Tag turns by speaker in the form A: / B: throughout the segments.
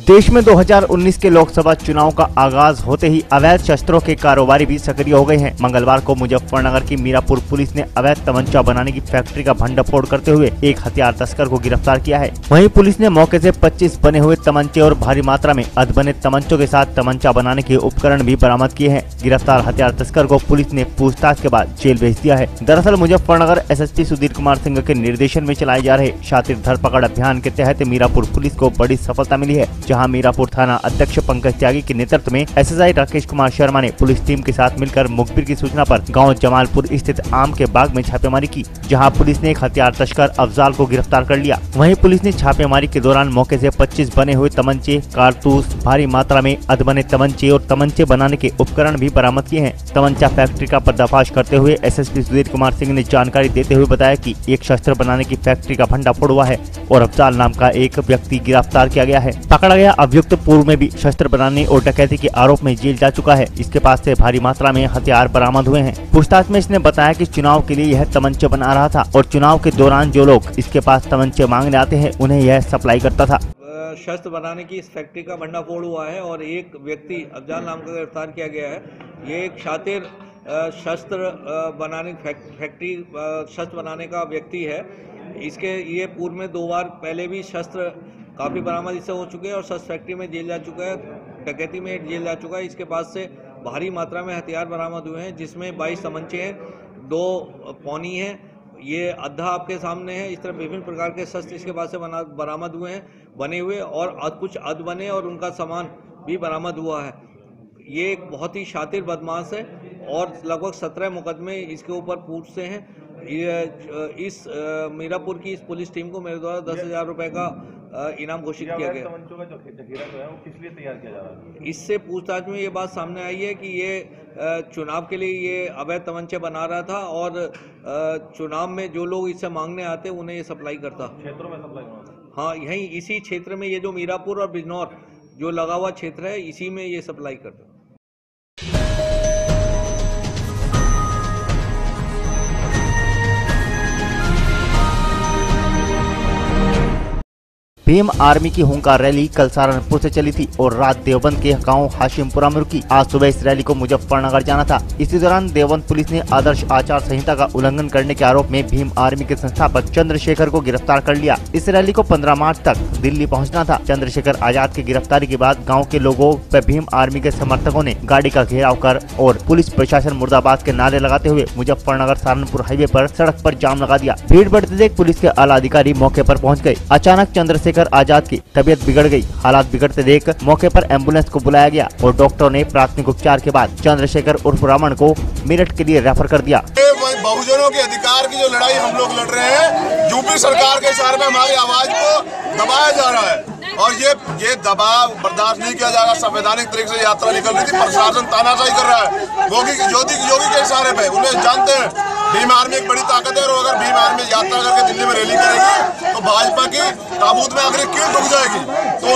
A: देश में 2019 के लोकसभा चुनाव का आगाज होते ही अवैध शस्त्रों के कारोबारी भी सक्रिय हो गए हैं। मंगलवार को मुजफ्फरनगर की मीरापुर पुलिस ने अवैध तमंचा बनाने की फैक्ट्री का भंडाफोड़ करते हुए एक हथियार तस्कर को गिरफ्तार किया है। वहीं पुलिस ने मौके से 25 बने हुए तमंचे और भारी मात्रा में अधबने तमंचों के साथ तमंचा बनाने के उपकरण भी बरामद किए हैं। गिरफ्तार हथियार तस्कर को पुलिस ने पूछताछ के बाद जेल भेज दिया है। दरअसल मुजफ्फरनगर एसएसपी सुधीर कुमार सिंह के निर्देशन में चलाए जा रहे शातिर धरपकड़ अभियान के तहत मीरापुर पुलिस को बड़ी सफलता मिली है, जहां मीरापुर थाना अध्यक्ष पंकज त्यागी के नेतृत्व में एसएसआई राकेश कुमार शर्मा ने पुलिस टीम के साथ मिलकर मुखबिर की सूचना पर गांव जमालपुर स्थित आम के बाग में छापेमारी की, जहां पुलिस ने एक हथियार तस्कर अफजाल को गिरफ्तार कर लिया। वहीं पुलिस ने छापेमारी के दौरान मौके से 25 बने हुए तमंचे, कारतूस, भारी मात्रा में अधबने तमंचे और तमंचे बनाने के उपकरण भी बरामद किए हैं। तमंचा फैक्ट्री का पर्दाफाश करते हुए एसएसपी सुधीर कुमार सिंह ने जानकारी देते हुए बताया कि एक शस्त्र बनाने की फैक्ट्री का भंडाफोड़ हुआ है और अफजाल नाम का एक व्यक्ति गिरफ्तार किया गया है। पकड़ा गया अभियुक्त पूर्व में भी शस्त्र बनाने और डकैती के आरोप में जेल जा चुका है। इसके पास से भारी मात्रा में हथियार बरामद हुए हैं। पूछताछ में इसने बताया कि चुनाव के लिए यह तमंचे बना रहा था और चुनाव के दौरान जो लोग इसके पास तमंचे मांगने आते हैं उन्हें यह सप्लाई करता था।
B: शस्त्र बनाने की इस फैक्ट्री का भंडाफोड़ हुआ है और एक व्यक्ति अफजाल नाम का गिरफ्तार किया गया है। ये एक शातिर शस्त्र बनाने फैक्ट्री शस्त्र बनाने का व्यक्ति है। इसके ये पूर्व में 2 बार पहले भी शस्त्र काफ़ी बरामद इससे हो चुके हैं और शस्त्र फैक्ट्री में जेल जा चुका है, डकैती में जेल जा चुका है। इसके पास से भारी मात्रा में हथियार बरामद हुए हैं, जिसमें 22 तमंचे हैं, 2 पौनी हैं, ये अद्धा आपके सामने है। इस तरह विभिन्न प्रकार के शस्त्र इसके पास से बरामद हुए हैं, बने हुए, और कुछ अध बने और उनका सामान भी बरामद हुआ है। ये एक बहुत ही शातिर बदमाश है और लगभग 17 मुकदमे इसके ऊपर पूछ से हैं। इस मीरापुर की इस पुलिस टीम को मेरे द्वारा 10,000 रुपये का इनाम घोषित किया गया।
C: तमंचों का जो जखीरा जो है वो किस लिए तैयार किया जा रहा है?
B: इससे पूछताछ में ये बात सामने आई है कि ये चुनाव के लिए ये अवैध तमंचे बना रहा था और चुनाव में जो लोग इससे मांगने आते उन्हें ये सप्लाई करता।
C: क्षेत्रों में सप्लाई होना?
B: हाँ, यहीं इसी क्षेत्र में, ये जो मीरापुर और बिजनौर जो लगा हुआ क्षेत्र है, इसी में ये सप्लाई करता।
A: भीम आर्मी की हुंकार रैली कल सहारनपुर से चली थी और रात देवबंद के गांव हाशिमपुरा में रुकी। आज सुबह इस रैली को मुजफ्फरनगर जाना था। इसी दौरान देवबंद पुलिस ने आदर्श आचार संहिता का उल्लंघन करने के आरोप में भीम आर्मी के संस्थापक चंद्रशेखर को गिरफ्तार कर लिया। इस रैली को 15 मार्च तक दिल्ली पहुंचना था। चंद्रशेखर आजाद की गिरफ्तारी के बाद गाँव के लोगों पर भीम आर्मी के समर्थकों ने गाड़ी का घेराव कर और पुलिस प्रशासन मुर्दाबाद के नारे लगाते हुए मुजफ्फरनगर सहारनपुर हाईवे पर सड़क पर जाम लगा दिया। भीड़ बढ़ते देख पुलिस के आला अधिकारी मौके पर पहुँच गए। अचानक चंद्रशेखर आजाद की तबीयत बिगड़ गई। हालात बिगड़ते देख मौके पर एम्बुलेंस को बुलाया गया और डॉक्टरों ने प्राथमिक उपचार के बाद चंद्रशेखर उर्फ रमन को मेरठ के लिए रेफर कर दिया।
D: बहुजनों के अधिकार की जो लड़ाई हम लोग लड़ रहे हैं, यूपी सरकार के इशारे में हमारी आवाज को दबाया जा रहा है और ये दबाव बर्दाश्त नहीं किया जाएगा। संवैधानिक तरीके से यात्रा निकल रही थी, प्रशासन तानाशाही कर रहा है योगी के इशारे पे। उन्हें जानते हैं भीम आर्मी एक बड़ी ताकत है और अगर भीम आर्मी यात्रा करके दिल्ली में रैली करेगी तो भाजपा की ताबूत में आखिर कील रुक जाएगी। तो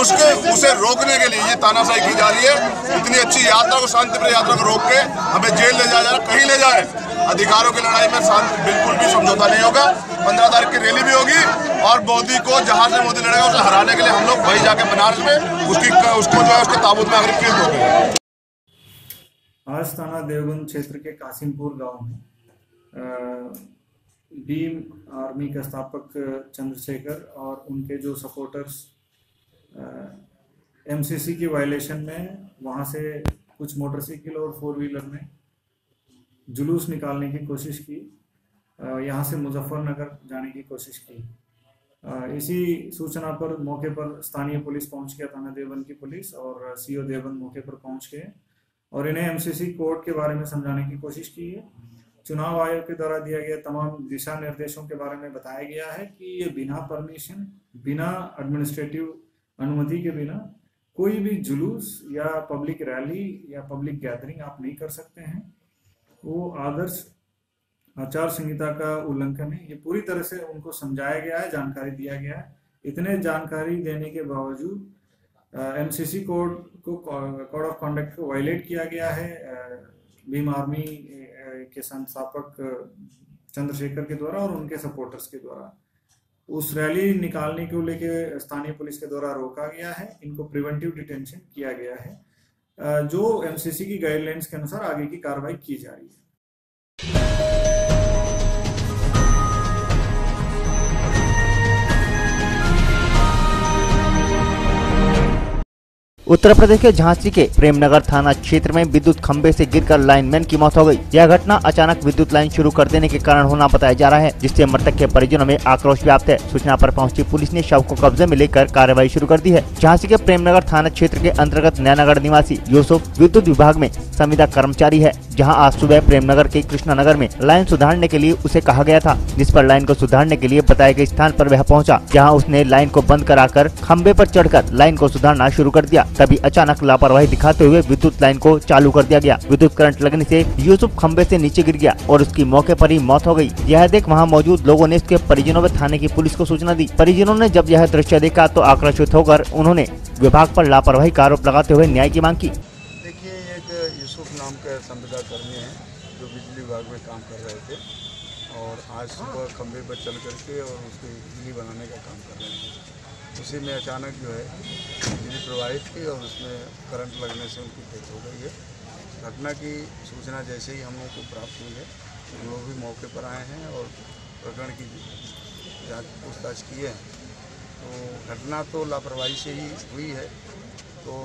D: उसे रोकने के लिए ये तानाशाही की जा रही है। इतनी अच्छी यात्रा को, शांतिप्रिय यात्रा को रोक के हमें जेल ले जाया जा रहा, कहीं ले जाए। अधिकारों की लड़ाई में बिल्कुल भी समझौता नहीं होगा। 15 तारीख की रैली भी होगी और मोदी को, जहां से मोदी लड़ेगा उसे हराने के लिए हम लोग वही जाके बनारस में उसको जो है उसके ताबूत में आखिर कील रोकेंगे।
E: आज थाना देवबंद क्षेत्र के कासिमपुर गांव में भीम आर्मी के स्थापक चंद्रशेखर और उनके जो सपोर्टर्स एमसीसी की वायलेशन में वहां से कुछ मोटरसाइकिल और 4 व्हीलर में जुलूस निकालने की कोशिश की, यहाँ से मुजफ्फरनगर जाने की कोशिश की। इसी सूचना पर मौके पर स्थानीय पुलिस पहुंच गया, थाना देवबंद की पुलिस और सीओ देवबंद मौके पर पहुंच गए और इन्हें एमसीसी कोड के बारे में समझाने की कोशिश की है। चुनाव आयोग के द्वारा दिया गया तमाम दिशा निर्देशों के बारे में बताया गया है कि ये बिना परमिशन, बिना एडमिनिस्ट्रेटिव अनुमति के बिना कोई भी जुलूस या पब्लिक रैली या पब्लिक गैदरिंग आप नहीं कर सकते हैं। वो आदर्श आचार संहिता का उल्लंघन है। ये पूरी तरह से उनको समझाया गया है, जानकारी दिया गया है। इतने जानकारी देने के बावजूद एमसीसी कोड ऑफ कंडक्ट को वायलेट किया गया है भीम आर्मी के संस्थापक चंद्रशेखर के द्वारा और उनके सपोर्टर्स के द्वारा। उस रैली निकालने को लेके स्थानीय पुलिस के द्वारा रोका गया है। इनको प्रिवेंटिव डिटेंशन किया गया है, जो एमसीसी की गाइडलाइंस के अनुसार आगे की कार्रवाई की जा रही है।
A: उत्तर प्रदेश के झांसी के प्रेमनगर थाना क्षेत्र में विद्युत खंभे से गिरकर लाइनमैन की मौत हो गई। यह घटना अचानक विद्युत लाइन शुरू कर देने के कारण होना बताया जा रहा है, जिससे मृतक के परिजनों में आक्रोश व्याप्त है। सूचना पर पहुंची पुलिस ने शव को कब्जे में लेकर कार्रवाई शुरू कर दी है। झांसी के प्रेमनगर थाना क्षेत्र के अंतर्गत नयानगर निवासी यूसुफ विद्युत विभाग में संविदा कर्मचारी है, जहाँ आज सुबह प्रेमनगर के कृष्णानगर में लाइन सुधारने के लिए उसे कहा गया था, जिस पर लाइन को सुधारने के लिए बताए गए स्थान पर वह पहुंचा, जहां उसने लाइन को बंद कराकर खंबे पर चढ़कर लाइन को सुधारना शुरू कर दिया। तभी अचानक लापरवाही दिखाते हुए विद्युत लाइन को चालू कर दिया गया। विद्युत करंट लगने से यूसुफ खंबे से नीचे गिर गया और उसकी मौके पर ही मौत हो गई। यह देख वहां मौजूद लोगों ने इसके परिजनों व थाने की पुलिस को सूचना दी। परिजनों ने जब यह दृश्य देखा तो आक्रोशित होकर उन्होंने विभाग पर लापरवाही का आरोप लगाते हुए न्याय की मांग की।
F: देखिए, एक यूसुफ नाम के संविदा कर्मी हैं जो बिजली विभाग में काम कर रहे थे और आज सुबह खंबे पर चल करके और उसकी बिजली बनाने का काम कर रहे थे। उसी में अचानक जो है बिजली प्रवाहित की और उसमें करंट लगने से उनकी डेथ हो गई है। घटना की सूचना जैसे ही हम लोगों को प्राप्त हुई है, हम लोग भी मौके पर आए हैं और प्रकरण की जांच पूछताछ की है। तो घटना तो लापरवाही से ही हुई है। तो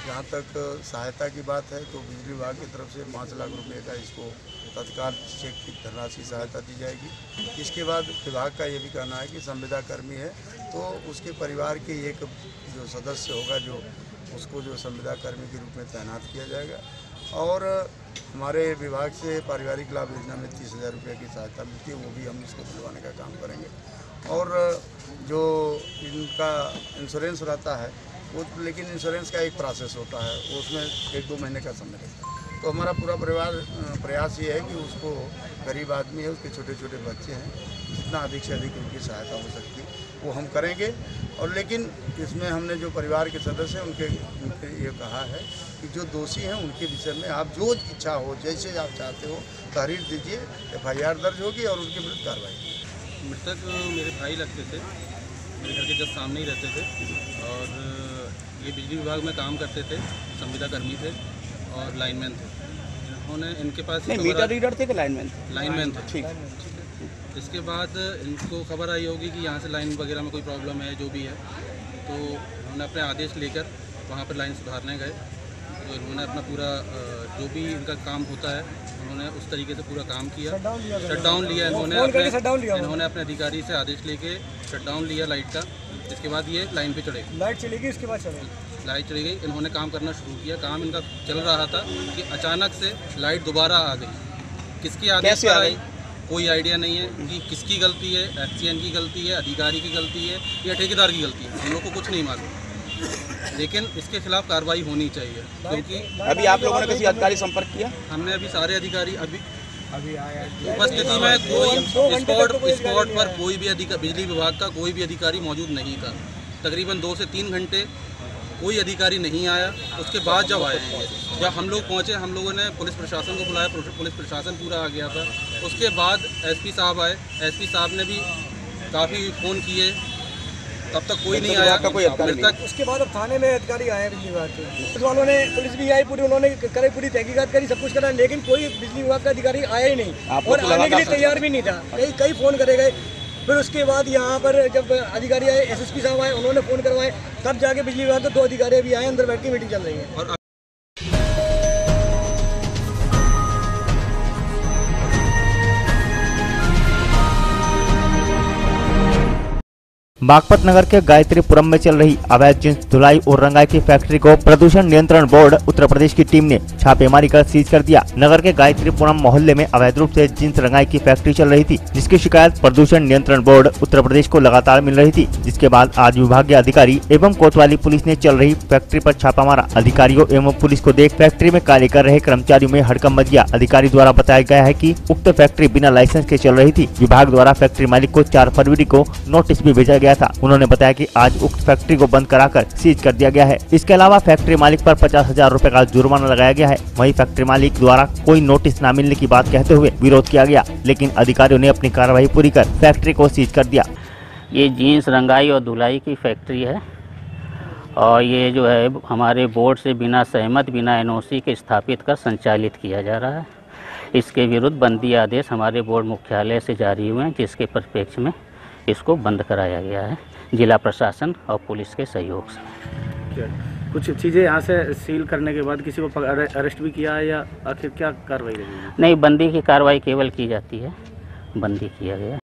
F: जहाँ तक सहायता की बात है तो बिजली विभाग की तरफ से 5 लाख रुपए का इसको तत्काल चेक की धनराशि सहायता दी जाएगी। इसके बाद विभाग का ये भी कहना है कि संविदा कर्मी है तो उसके परिवार के एक जो सदस्य होगा जो उसको जो संविदा कर्मी के रूप में तैनात किया जाएगा। और हमारे विभाग से पारिवारिक लाभ योजना में 30,000 रुपये की सहायता मिलती है, वो भी हम इसको दिलवाने का काम करेंगे। और जो इनका इंश्योरेंस रहता है वो, लेकिन इंश्योरेंस का एक प्रोसेस होता है, उसमें 1-2 महीने का समय लगता है। तो हमारा पूरा प्रयास ये है कि उसको, गरीब आदमी है, उसके छोटे छोटे बच्चे हैं, जितना अधिक से अधिक उनकी सहायता हो सकती है वो हम करेंगे। और लेकिन इसमें हमने जो परिवार के सदस्य हैं उनके ये कहा है कि जो दोषी हैं उनके विषय में आप जो इच्छा हो, जैसे आप चाहते हो तहरीर दीजिए, FIR दर्ज होगी और उनके विरुद्ध कार्रवाई होगी।
G: मृतक मेरे भाई लगते थे, मेरे घर के जस्ट सामने ही रहते थे और ये बिजली विभाग में काम करते थे, संविदा कर्मी थे और लाइनमैन थे। इन्होंने इनके पास
H: मीटर रीडर थे कि लाइनमैन थे?
G: लाइनमैन थे।
H: ठीक।
G: इसके बाद इनको खबर आई होगी कि यहाँ से लाइन वगैरह में कोई प्रॉब्लम है, जो भी है, तो उन्होंने अपने आदेश लेकर वहाँ पर लाइन सुधारने गए। तो इन्होंने अपना पूरा जो भी इनका काम होता है उन्होंने उस तरीके से पूरा काम किया, शटडाउन लिया इन्होंने अपने अधिकारी से आदेश लेके शटडाउन लिया लाइट का। इसके बाद ये लाइन पे चढ़े,
H: लाइट चली गई, इसके बाद
G: लाइट चली गई। इन्होंने काम करना शुरू किया। काम इनका चल रहा था कि अचानक से लाइट दोबारा आ गई। किसकी आदेश पर आई कोई आइडिया नहीं है कि किसकी गलती है, एक्सीएन की गलती है, अधिकारी की गलती है या ठेकेदार की गलती है, हम लोग को कुछ नहीं मालूम। लेकिन इसके खिलाफ कार्रवाई होनी चाहिए, क्योंकि
H: अभी आप लोगों ने किसी अधिकारी संपर्क किया?
G: हमने अभी सारे अधिकारी अभी उपस्थिति में कोई स्पॉट पर कोई भी बिजली विभाग का कोई भी अधिकारी मौजूद नहीं था। तकरीबन 2 से 3 घंटे कोई अधिकारी नहीं आया। उसके बाद जब आए हैं, जब हम लोग पहुँचे, हम लोगों ने पुलिस प्रशासन को बुलाया, पुलिस प्रशासन पूरा आ गया था। उसके बाद एसपी साहब आए, एसपी साहब ने भी काफ़ी फ़ोन किए, तब तक कोई नहीं आया।
H: उसके बाद अब थाने में अधिकारी आए बिजली विभाग के, पुलिस वालों ने, पुलिस भी आई पूरी, उन्होंने करे पूरी तहकीकात करी, सब कुछ करा, लेकिन कोई बिजली विभाग का अधिकारी आया ही नहीं और आने के लिए तैयार भी नहीं था। कई फ़ोन करे गए। फिर उसके बाद यहाँ पर जब अधिकारी आए, SSP साहब आए, उन्होंने फ़ोन करवाए, तब जाके बिजली विभाग के 2 अधिकारी भी आए, अंदर बैठ के मीटिंग चल रही है।
A: बागपत नगर के गायत्रीपुरम में चल रही अवैध जींस धुलाई और रंगाई की फैक्ट्री को प्रदूषण नियंत्रण बोर्ड उत्तर प्रदेश की टीम ने छापेमारी कर सीज कर दिया। नगर के गायत्रीपुरम मोहल्ले में अवैध रूप से जींस रंगाई की फैक्ट्री चल रही थी, जिसकी शिकायत प्रदूषण नियंत्रण बोर्ड उत्तर प्रदेश को लगातार मिल रही थी। जिसके बाद आज विभागीय अधिकारी एवं कोतवाली पुलिस ने चल रही फैक्ट्री पर छापा मारा। अधिकारियों एवं पुलिस को देख फैक्ट्री में कार्य कर रहे कर्मचारियों में हड़कंप मच गया। अधिकारी द्वारा बताया गया है कि उक्त फैक्ट्री बिना लाइसेंस के चल रही थी। विभाग द्वारा फैक्ट्री मालिक को 4 फरवरी को नोटिस भी भेजा गया था। उन्होंने बताया कि आज उक्त फैक्ट्री को बंद कराकर सीज कर दिया गया है। इसके अलावा फैक्ट्री मालिक पर 50,000 रुपए का जुर्माना लगाया गया है। वहीं फैक्ट्री मालिक द्वारा कोई नोटिस न मिलने की बात कहते हुए विरोध किया गया, लेकिन अधिकारियों ने अपनी कार्रवाई पूरी कर फैक्ट्री को सीज कर दिया।
I: ये जीन्स रंगाई और धुलाई की फैक्ट्री है और ये जो है हमारे बोर्ड से बिना सहमत, बिना एनओसी के स्थापित कर संचालित किया जा रहा है। इसके विरुद्ध बंदी आदेश हमारे बोर्ड मुख्यालय से जारी हुए हैं, जिसके परिप्रेक्ष्य में इसको बंद कराया गया है जिला प्रशासन और पुलिस के सहयोग से।
J: कुछ चीज़ें यहाँ से सील करने के बाद किसी को अरेस्ट भी किया है या आखिर क्या कार्रवाई रहेगी?
I: नहीं, बंदी की कार्रवाई केवल की जाती है, बंदी किया गया।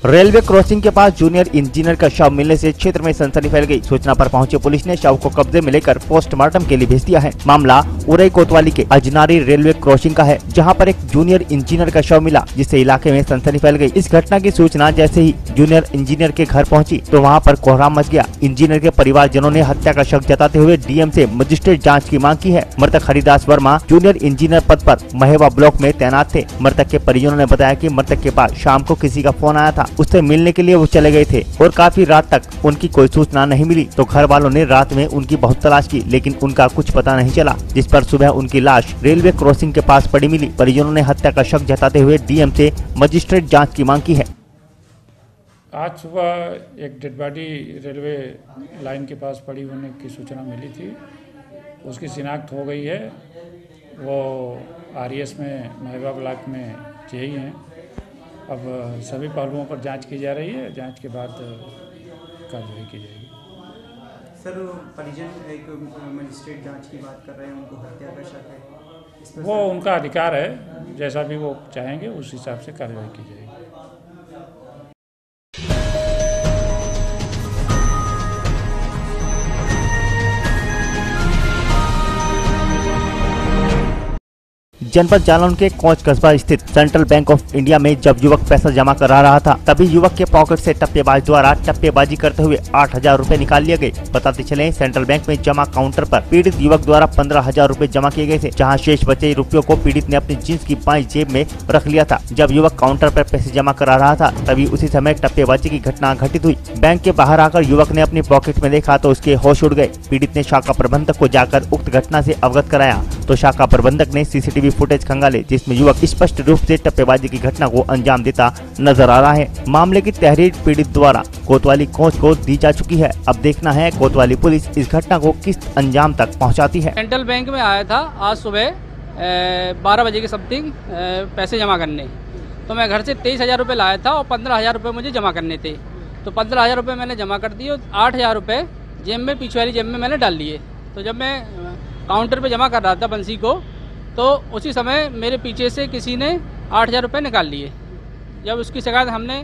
A: रेलवे क्रॉसिंग के पास जूनियर इंजीनियर का शव मिलने से क्षेत्र में सनसनी फैल गई। सूचना पर पहुंची पुलिस ने शव को कब्जे में लेकर पोस्टमार्टम के लिए भेज दिया है। मामला उरई कोतवाली के अजनारी रेलवे क्रॉसिंग का है, जहां पर एक जूनियर इंजीनियर का शव मिला, जिससे इलाके में सनसनी फैल गई। इस घटना की सूचना जैसे ही जूनियर इंजीनियर के घर पहुंची तो वहां पर कोहराम मच गया। इंजीनियर के परिवारजनों ने हत्या का शक जताते हुए डीएम से मजिस्ट्रेट जाँच की मांग की है। मृतक हरिदास वर्मा जूनियर इंजीनियर पद पर महेवा ब्लॉक में तैनात थे। मृतक के परिजनों ने बताया कि मृतक के पास शाम को किसी का फोन आया था, उससे मिलने के लिए वो चले गए थे और काफी रात तक उनकी कोई सूचना नहीं मिली। तो घर वालों ने रात में उनकी बहुत तलाश की, लेकिन उनका कुछ पता नहीं चला, जिस पर सुबह उनकी लाश रेलवे क्रॉसिंग के पास पड़ी मिली। परिजनों ने हत्या का शक जताते हुए डीएम से मजिस्ट्रेट जांच की मांग की है।
E: आज सुबह एक डेड बॉडी रेलवे लाइन के पास पड़ी होने की सूचना मिली थी। उसकी शिनाख्त हो गई है। वो आरएस में महेवा ब्लॉक में जेई हैं। अब सभी पहलुओं पर जांच की जा रही है। जांच के बाद कार्रवाई की जाएगी।
K: सर, परिजन एक मजिस्ट्रेट जांच की बात कर रहे हैं, उनको हत्या का शक है।
E: वो उनका अधिकार है, जैसा भी वो चाहेंगे उस हिसाब से कार्रवाई की जाएगी।
A: जनपद जालौन के कोच कस्बा स्थित सेंट्रल बैंक ऑफ इंडिया में जब युवक पैसा जमा करा रहा था, तभी युवक के पॉकेट से टप्पेबाज द्वारा टप्पेबाजी करते हुए 8,000 रुपए निकाल लिए गए। बताते चले सेंट्रल बैंक में जमा काउंटर पर पीड़ित युवक द्वारा 15,000 रुपए जमा किए गए थे, जहां शेष बचे रुपयों को पीड़ित ने अपनी जींस की बाईं जेब में रख लिया था। जब युवक काउंटर पर पैसे जमा करा रहा था, तभी उसी समय टप्पेबाजी की घटना घटित हुई। बैंक के बाहर आकर युवक ने अपनी पॉकेट में देखा तो उसके होश उड़ गए। पीड़ित ने शाखा प्रबंधक को जाकर उक्त घटना से अवगत कराया, तो शाखा प्रबंधक ने सीसीटीवी फुटेज खंगाले, जिसमें युवक स्पष्ट रूप से टप्पेबाजी की घटना को अंजाम देता नजर आ रहा है। मामले की तहरीर पीड़ित द्वारा कोतवाली कोच को दी जा चुकी है। अब देखना है कोतवाली पुलिस इस घटना को किस अंजाम तक पहुंचाती है।
L: सेंट्रल बैंक में आया था आज सुबह 12 बजे के समथिंग पैसे जमा करने, तो मैं घर से 23,000 रुपये लाया था और 15,000 रुपये मुझे जमा करने थे। तो 15,000 रुपये मैंने जमा कर दिए और 8,000 रुपये जेब में, पीछे वाली जेब में मैंने डाल लिए। तो जब मैं काउंटर पे जमा कर रहा था बंसी को, तो उसी समय मेरे पीछे से किसी ने 8,000 रुपये निकाल लिए। जब उसकी शिकायत हमने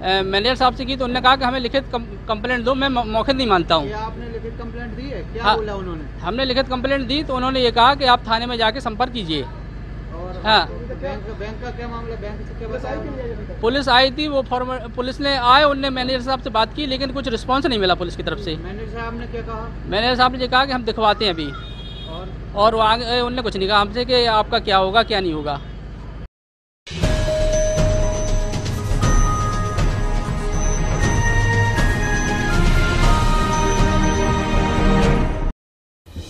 L: मैनेजर साहब से की तो उन्होंने कहा कि हमें लिखित कंप्लेंट दो, मैं मौखिक नहीं मानता हूँ।
K: आपने लिखित कंप्लेंट दी है? क्या
L: हाँ,
K: बोला उन्होंने?
L: हमने लिखित कंप्लेंट दी तो उन्होंने ये कहा कि आप थाने में जाके संपर्क कीजिए। हाँ,
K: बैंक का क्या मामला? बैंक से क्या बताया?
L: पुलिस आई थी, वो पुलिस ने आए, उनने मैनेजर साहब से बात की, लेकिन कुछ रिस्पॉन्स नहीं मिला पुलिस की तरफ से।
K: मैनेजर साहब ने क्या कहा?
L: मैनेजर साहब ने ये कहा कि हम दिखवाते हैं अभी, और वो आगे उनने कुछ नहीं कहा हमसे कि आपका क्या होगा क्या नहीं होगा।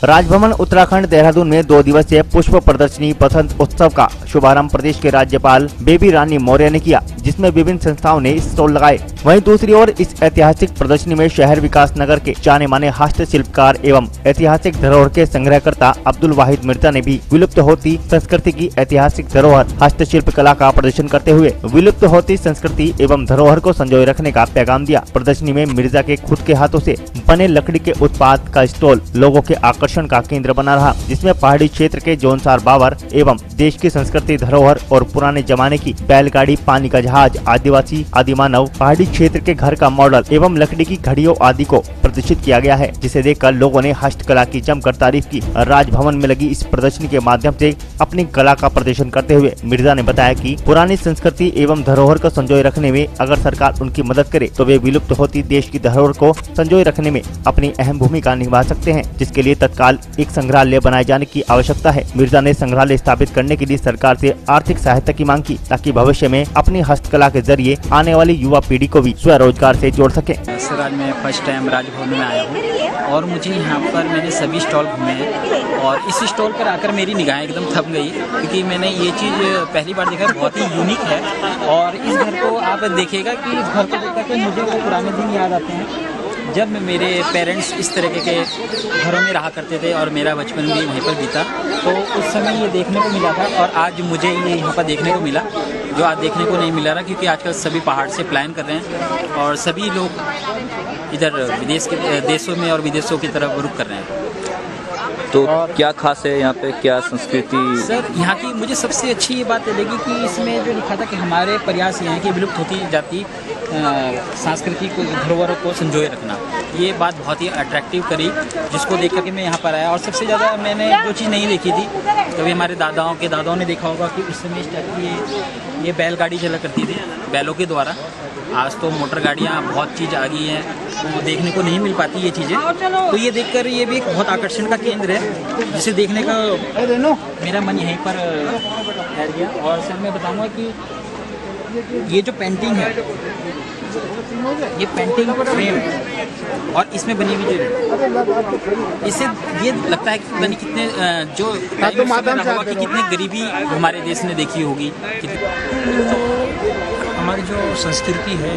A: राजभवन उत्तराखंड देहरादून में 2 दिवसीय पुष्प प्रदर्शनी बसंत उत्सव का शुभारंभ प्रदेश के राज्यपाल बेबी रानी मौर्य ने किया, जिसमें विभिन्न संस्थाओं ने स्टॉल लगाए। वहीं दूसरी ओर इस ऐतिहासिक प्रदर्शनी में शहर विकास नगर के जाने माने हस्तशिल्पकार एवं ऐतिहासिक धरोहर के संग्रहकर्ता अब्दुल वाहिद मिर्जा ने भी विलुप्त होती संस्कृति की ऐतिहासिक धरोहर हस्तशिल्प कला का प्रदर्शन करते हुए विलुप्त होती संस्कृति एवं धरोहर को संजोए रखने का पैगाम दिया। प्रदर्शनी में मिर्जा के खुद के हाथों से बने लकड़ी के उत्पाद का स्टॉल लोगों के आकर्षण का केंद्र बना रहा, जिसमें पहाड़ी क्षेत्र के जौनसार बाबर एवं देश की संस्कृति धरोहर और पुराने जमाने की बैलगाड़ी, पानी का जहाज, आदिवासी आदिमानव, पहाड़ी क्षेत्र के घर का मॉडल एवं लकड़ी की घड़ियों आदि को प्रदर्शित किया गया है, जिसे देखकर लोगों ने हस्तकला की जमकर तारीफ की। राजभवन में लगी इस प्रदर्शनी के माध्यम से अपनी कला का प्रदर्शन करते हुए मिर्जा ने बताया कि पुरानी संस्कृति एवं धरोहर को संजोए रखने में अगर सरकार उनकी मदद करे तो वे विलुप्त होती देश की धरोहर को संजोए रखने में अपनी अहम भूमिका निभा सकते हैं, जिसके लिए तत्काल एक संग्रहालय बनाए जाने की आवश्यकता है। मिर्जा ने संग्रहालय स्थापित करने के लिए सरकार से आर्थिक सहायता की मांग की, ताकि भविष्य में अपनी हस्तकला के जरिए आने वाली युवा पीढ़ी को भी स्वरोजगार से जोड़ सके।
M: सराज में फर्स्ट टाइम राजभवन अनुभव में आया हूँ और मुझे यहाँ पर मैंने सभी स्टॉल घूमे हैं और इस स्टॉल पर आकर मेरी निगाहें एकदम थम गई क्योंकि मैंने ये चीज़ पहली बार देखा, बहुत ही यूनिक है। और इस घर को आप देखिएगा कि इस घर को देखकर के मुझे वो पुराने दिन याद आते हैं जब मेरे पेरेंट्स इस तरीके के घरों में रहा करते थे और मेरा बचपन भी वहीं पर बीता। तो उस समय ये देखने को मिला था और आज मुझे ये यहाँ पर देखने को मिला जो आज देखने को नहीं मिला रहा, क्योंकि आजकल सभी पहाड़ से प्लान कर रहे हैं और सभी लोग इधर विदेश के देशों में और विदेशों की तरफ रुख कर रहे हैं।
N: तो क्या खास है यहाँ पे, क्या संस्कृति?
M: सर यहाँ की मुझे सबसे अच्छी ये बात लगी कि इसमें जो लिखा था कि हमारे प्रयास यहाँ की विलुप्त होती जाती सांस्कृतिक धरोहरों को संजोए रखना, ये बात बहुत ही अट्रैक्टिव करी, जिसको देख करके मैं यहाँ पर आया। और सबसे ज़्यादा मैंने जो चीज़ नहीं देखी थी, कभी हमारे दादाओं ने देखा होगा कि उस समय इस टाइप की ये बैलगाड़ी चला करती थी बैलों के द्वारा। आज तो मोटर गाड़ियाँ बहुत चीज़ आ गई हैं, तो देखने को नहीं मिल पाती ये चीज़ें। तो ये देखकर ये भी एक बहुत आकर्षण का केंद्र है जिसे देखने का मेरा मन यहीं पर ठहर गया। और सर मैं बताऊँगा कि ये जो पेंटिंग है, ये पेंटिंग फ्रेम और इसमें बनी हुई जो इससे ये लगता है कि पता नहीं कितने जो होगा कि कितनी गरीबी हमारे देश ने देखी होगी।
O: हमारी जो संस्कृति है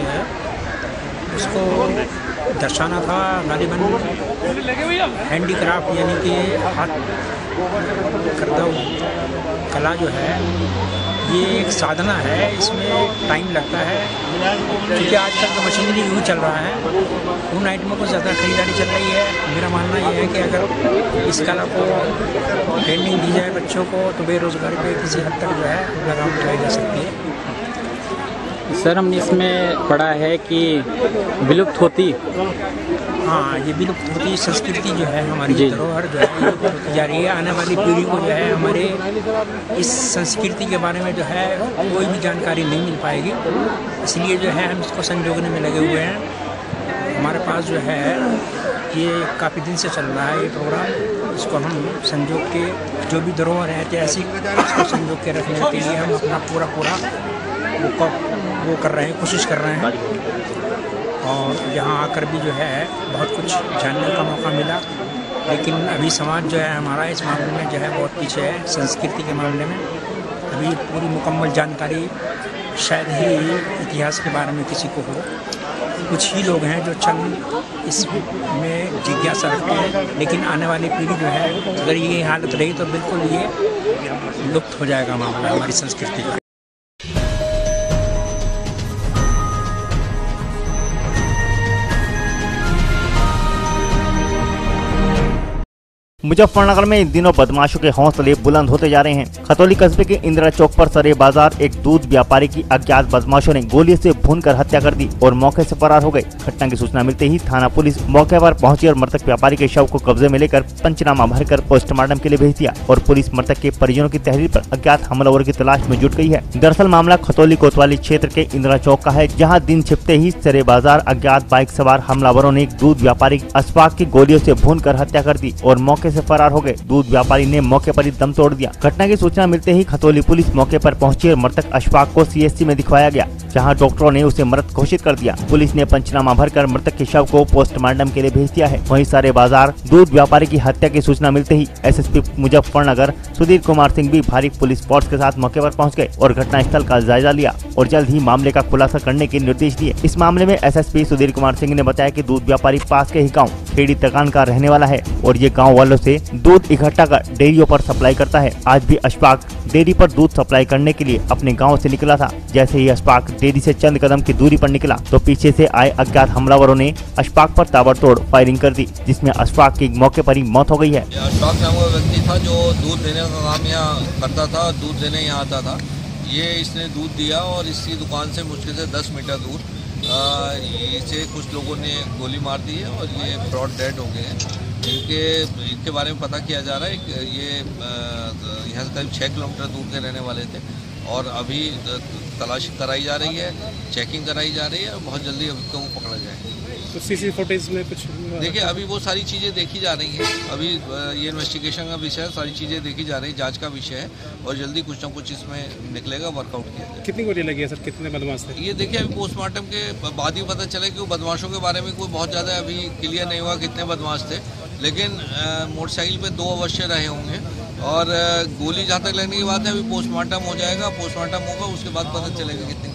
O: उसको दर्शाना था गालिबन हैंडीक्राफ्ट यानी कि हाथ करदा कला जो है ये एक साधना है, इसमें टाइम लगता है क्योंकि आजकल तो मशीनरी युग चल रहा है, उन आइटमों को ज़्यादा खरीदारी चल रही है। मेरा मानना ये है कि अगर इस कला को ट्रेनिंग दी जाए बच्चों को तो बेरोज़गारी पे किसी हद तक जो है लगाम लगाई जा सकती है।
M: सर हमने इसमें पढ़ा है कि विलुप्त होती,
O: हाँ ये विलुप्त होती संस्कृति जो है हमारी धरोहर जो है विलुप्त होती जा रही है। आने वाली पीढ़ी को जो है हमारे इस संस्कृति के बारे में जो है कोई भी जानकारी नहीं मिल पाएगी, इसलिए जो है हम इसको संजोगने में लगे हुए हैं। हमारे पास जो है ये काफ़ी दिन से चल रहा है ये प्रोग्राम, इसको हम संजोग के जो भी धरोहर है ऐतिहासिक इसको संजोग के रखने के लिए हम अपना पूरा वो कर रहे हैं, कोशिश कर रहे हैं। और यहाँ आकर भी जो है बहुत कुछ जानने का मौका मिला, लेकिन अभी समाज जो है हमारा इस मामले में जो है बहुत पीछे है। संस्कृति के मामले में अभी पूरी मुकम्मल जानकारी शायद ही इतिहास के बारे में किसी को हो। कुछ ही लोग हैं जो चंद इसमें जिज्ञासा रखते हैं, लेकिन आने वाली पीढ़ी जो है अगर ये हालत रही तो बिल्कुल ये लुप्त हो जाएगा मामला हमारी संस्कृति का।
A: मुजफ्फरनगर में इन दिनों बदमाशों के हौसले बुलंद होते जा रहे हैं। खतौली कस्बे के इंदिरा चौक पर सरे बाजार एक दूध व्यापारी की अज्ञात बदमाशों ने गोली से भूनकर हत्या कर दी और मौके से फरार हो गए। घटना की सूचना मिलते ही थाना पुलिस मौके पर पहुंची और मृतक व्यापारी के शव को कब्जे में लेकर पंचनामा भरकर पोस्टमार्टम के लिए भेज दिया और पुलिस मृतक के परिजनों की तहरीर पर अज्ञात हमलावर की तलाश में जुट गई है। दरअसल मामला खतौली कोतवाली क्षेत्र के इंदिरा चौक का है, जहाँ दिन छिपते ही सरे बाजार अज्ञात बाइक सवार हमलावरों ने एक दूध व्यापारी अशफाक की गोलियों से भूनकर हत्या कर दी और मौके से फरार हो गए। दूध व्यापारी ने मौके पर ही दम तोड़ दिया। घटना की सूचना मिलते ही खतौली पुलिस मौके पर पहुंची और मृतक अशफाक को सीएचसी में दिखवाया गया, जहां डॉक्टरों ने उसे मृत घोषित कर दिया। पुलिस ने पंचनामा भरकर मृतक के शव को पोस्टमार्टम के लिए भेज दिया है। वहीं सारे बाजार दूध व्यापारी की हत्या की सूचना मिलते ही एसएसपी मुजफ्फरनगर सुधीर कुमार सिंह भी भारी पुलिस फोर्स के साथ मौके पर पहुँच गए और घटनास्थल का जायजा लिया और जल्द ही मामले का खुलासा करने के निर्देश दिए। इस मामले में एसएसपी सुधीर कुमार सिंह ने बताया कि दूध व्यापारी पास के ही गाँव खेड़ी तकान का रहने वाला है और ये गाँव वालों से दूध इकट्ठा कर डेयरियों पर सप्लाई करता है। आज भी अशफाक डेयरी पर दूध सप्लाई करने के लिए अपने गांव से निकला था। जैसे ही अशफाक डेयरी से चंद कदम की दूरी पर निकला तो पीछे से आए अज्ञात हमलावरों ने अशफाक पर ताबड़तोड़ फायरिंग कर दी, जिसमें अशफाक की मौके पर ही मौत हो गई है।
B: अशफाक नाम का व्यक्ति था जो दूध देने का काम यहाँ करता था, दूध देने यहाँ आता था। ये इसने दूध दिया और इसकी दुकान से मुश्किल से 10 मीटर दूर इसे कुछ लोगों ने गोली मार दी है और ये ब्रॉड डेड हो गए हैं। इनके बारे में पता किया जा रहा है। ये यहाँ से करीब 6 किलोमीटर दूर के रहने वाले थे
P: और अभी तलाशी कराई जा रही है, चेकिंग कराई जा रही है और बहुत जल्दी उनको पकड़ा जाएगा।
Q: तो सीसी फुटेज में कुछ
P: देखिए अभी वो सारी चीज़ें देखी जा रही हैं, अभी ये इन्वेस्टिगेशन का विषय है, सारी चीज़ें देखी जा रही है, जांच का विषय है और जल्दी कुछ ना कुछ इसमें निकलेगा, वर्कआउट किया जाएगा।
Q: कितनी गोली लगी है सर, कितने बदमाश थे?
P: ये देखिए अभी पोस्टमार्टम के बाद ही पता चले कि बदमाशों के बारे में कोई बहुत ज़्यादा अभी क्लियर नहीं हुआ कितने बदमाश थे, लेकिन मोटरसाइकिल पे 2 अवश्य रहे होंगे और गोली जहाँ तक लगने की बात है अभी पोस्टमार्टम हो जाएगा, पोस्टमार्टम होगा उसके बाद पता चलेगा कितने